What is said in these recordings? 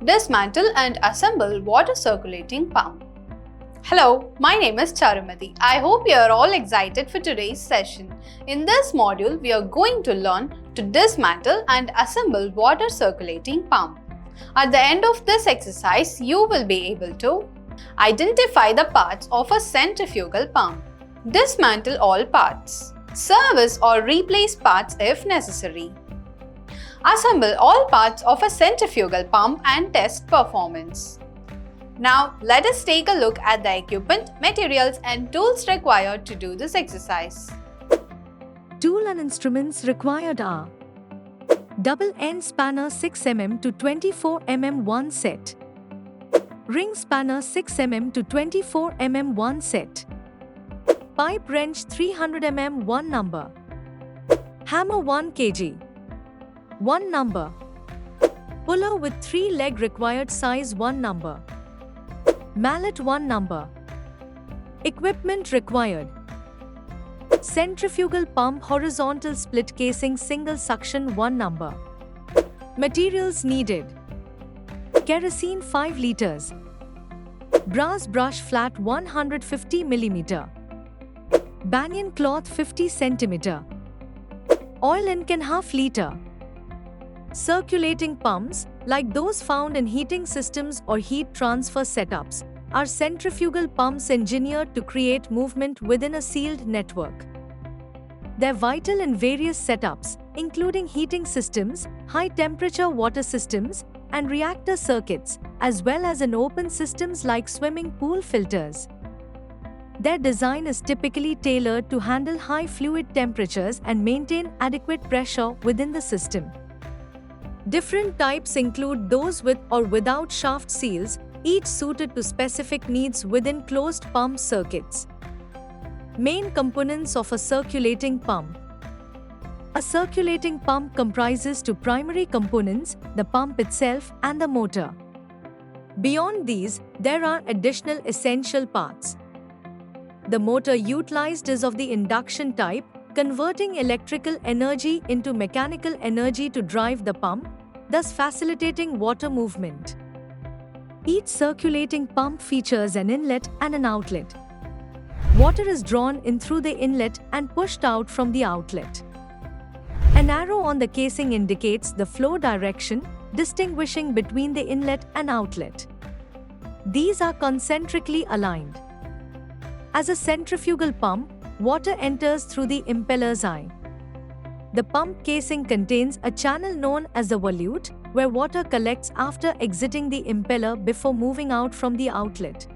Dismantle and assemble water circulating pump. Hello, my name is Charumati. I hope you are all excited for today's session. In this module, we are going to learn to dismantle and assemble water circulating pump. At the end of this exercise, you will be able to identify the parts of a centrifugal pump, dismantle all parts, service or replace parts if necessary, assemble all parts of a centrifugal pump and test performance. Now, let us take a look at the equipment, materials and tools required to do this exercise. Tool and instruments required are double end spanner 6 mm to 24 mm 1 set, ring spanner 6 mm to 24 mm 1 set, pipe wrench 300 mm 1 number, hammer 1 kg, 1 number, puller with 3 leg required size 1 number, mallet 1 number. Equipment required: centrifugal pump horizontal split casing single suction 1 number. Materials needed: kerosene 5 liters, brass brush flat 150 mm, banyan cloth 50 cm, oil in can half liter. Circulating pumps, like those found in heating systems or heat transfer setups, are centrifugal pumps engineered to create movement within a sealed network. They're vital in various setups, including heating systems, high-temperature water systems, and reactor circuits, as well as in open systems like swimming pool filters. Their design is typically tailored to handle high fluid temperatures and maintain adequate pressure within the system. Different types include those with or without shaft seals, each suited to specific needs within closed pump circuits. Main components of a circulating pump. A circulating pump comprises two primary components, the pump itself and the motor. Beyond these, there are additional essential parts. The motor utilized is of the induction type, converting electrical energy into mechanical energy to drive the pump, thus facilitating water movement. Each circulating pump features an inlet and an outlet. Water is drawn in through the inlet and pushed out from the outlet. An arrow on the casing indicates the flow direction, distinguishing between the inlet and outlet. These are concentrically aligned. As a centrifugal pump, water enters through the impeller's eye. The pump casing contains a channel known as the volute, where water collects after exiting the impeller before moving out from the outlet.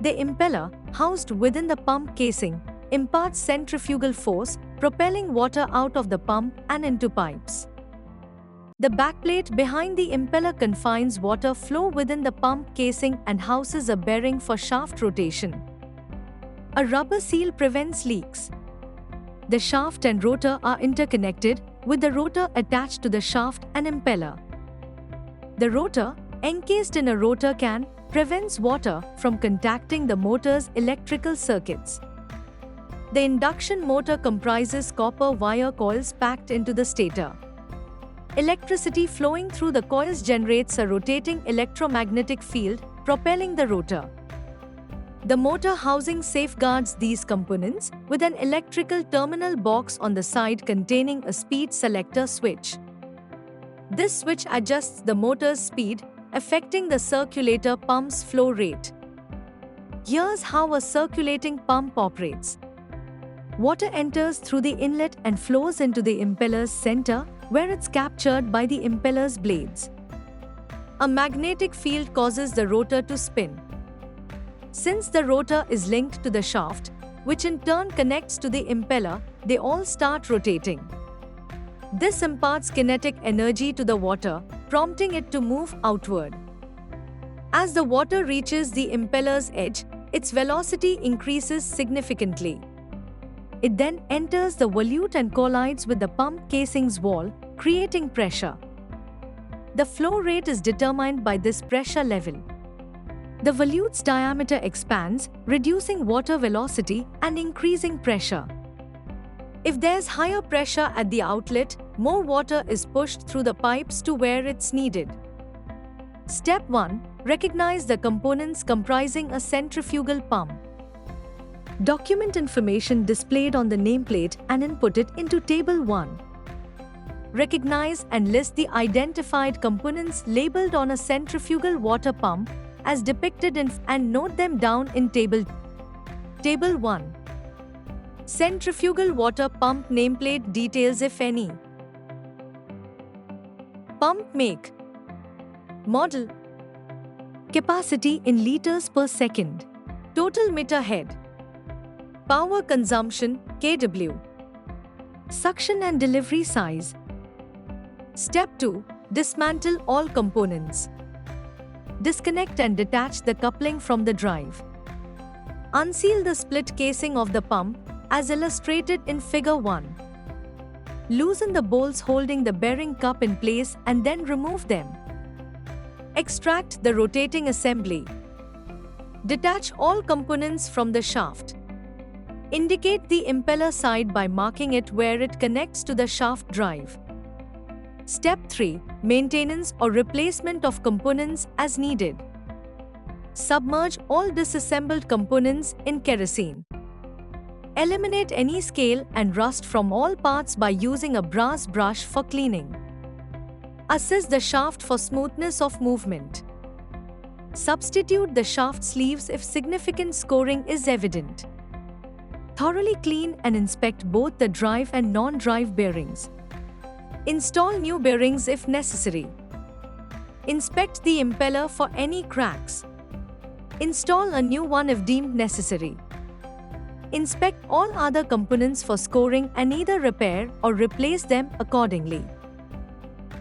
The impeller, housed within the pump casing, imparts centrifugal force, propelling water out of the pump and into pipes. The backplate behind the impeller confines water flow within the pump casing and houses a bearing for shaft rotation. A rubber seal prevents leaks. The shaft and rotor are interconnected, with the rotor attached to the shaft and impeller. The rotor, encased in a rotor can, prevents water from contacting the motor's electrical circuits. The induction motor comprises copper wire coils packed into the stator. Electricity flowing through the coils generates a rotating electromagnetic field, propelling the rotor. The motor housing safeguards these components with an electrical terminal box on the side containing a speed selector switch. This switch adjusts the motor's speed, affecting the circulator pump's flow rate. Here's how a circulating pump operates. Water enters through the inlet and flows into the impeller's center, where it's captured by the impeller's blades. A magnetic field causes the rotor to spin. Since the rotor is linked to the shaft, which in turn connects to the impeller, they all start rotating. This imparts kinetic energy to the water, prompting it to move outward. As the water reaches the impeller's edge, its velocity increases significantly. It then enters the volute and collides with the pump casing's wall, creating pressure. The flow rate is determined by this pressure level. The volute's diameter expands, reducing water velocity and increasing pressure. If there's higher pressure at the outlet, more water is pushed through the pipes to where it's needed. Step 1. Recognize the components comprising a centrifugal pump. Document information displayed on the nameplate and input it into Table 1. Recognize and list the identified components labeled on a centrifugal water pump as depicted in and note them down in Table 1. Centrifugal water pump nameplate details if any. Pump make, model, capacity in liters per second, total meter head, power consumption kW, suction and delivery size. Step 2. Dismantle all components. Disconnect and detach the coupling from the drive. Unseal the split casing of the pump as illustrated in Figure 1. Loosen the bolts holding the bearing cup in place and then remove them. Extract the rotating assembly. Detach all components from the shaft. Indicate the impeller side by marking it where it connects to the shaft drive. Step 3. Maintenance or replacement of components as needed. Submerge all disassembled components in kerosene. Eliminate any scale and rust from all parts by using a brass brush for cleaning. Assess the shaft for smoothness of movement. Substitute the shaft sleeves if significant scoring is evident. Thoroughly clean and inspect both the drive and non-drive bearings. Install new bearings if necessary. Inspect the impeller for any cracks. Install a new one if deemed necessary. Inspect all other components for scoring and either repair or replace them accordingly.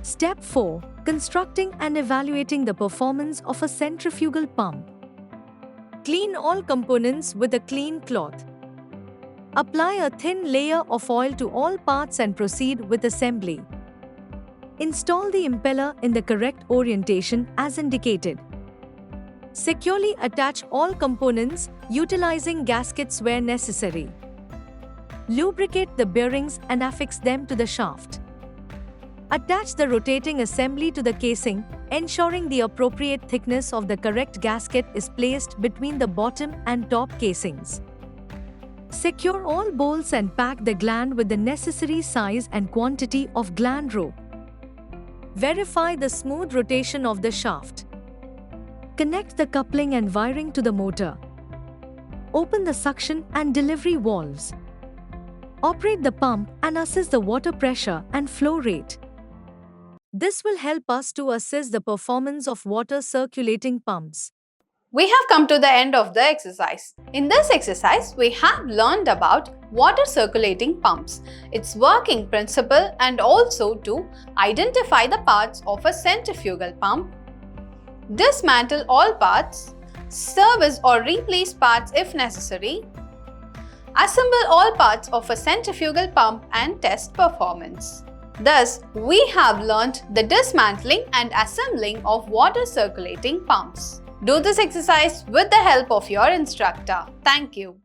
Step 4. Constructing and evaluating the performance of a centrifugal pump. Clean all components with a clean cloth. Apply a thin layer of oil to all parts and proceed with assembly. Install the impeller in the correct orientation as indicated. Securely attach all components, utilizing gaskets where necessary. Lubricate the bearings and affix them to the shaft. Attach the rotating assembly to the casing, ensuring the appropriate thickness of the correct gasket is placed between the bottom and top casings. Secure all bolts and pack the gland with the necessary size and quantity of gland rope. Verify the smooth rotation of the shaft. Connect the coupling and wiring to the motor. Open the suction and delivery valves. Operate the pump and assess the water pressure and flow rate. This will help us to assess the performance of water circulating pumps. We have come to the end of the exercise. In this exercise, we have learned about water circulating pumps, its working principle, and also to identify the parts of a centrifugal pump, dismantle all parts, service or replace parts if necessary, assemble all parts of a centrifugal pump and test performance. Thus, we have learnt the dismantling and assembling of water circulating pumps. Do this exercise with the help of your instructor. Thank you.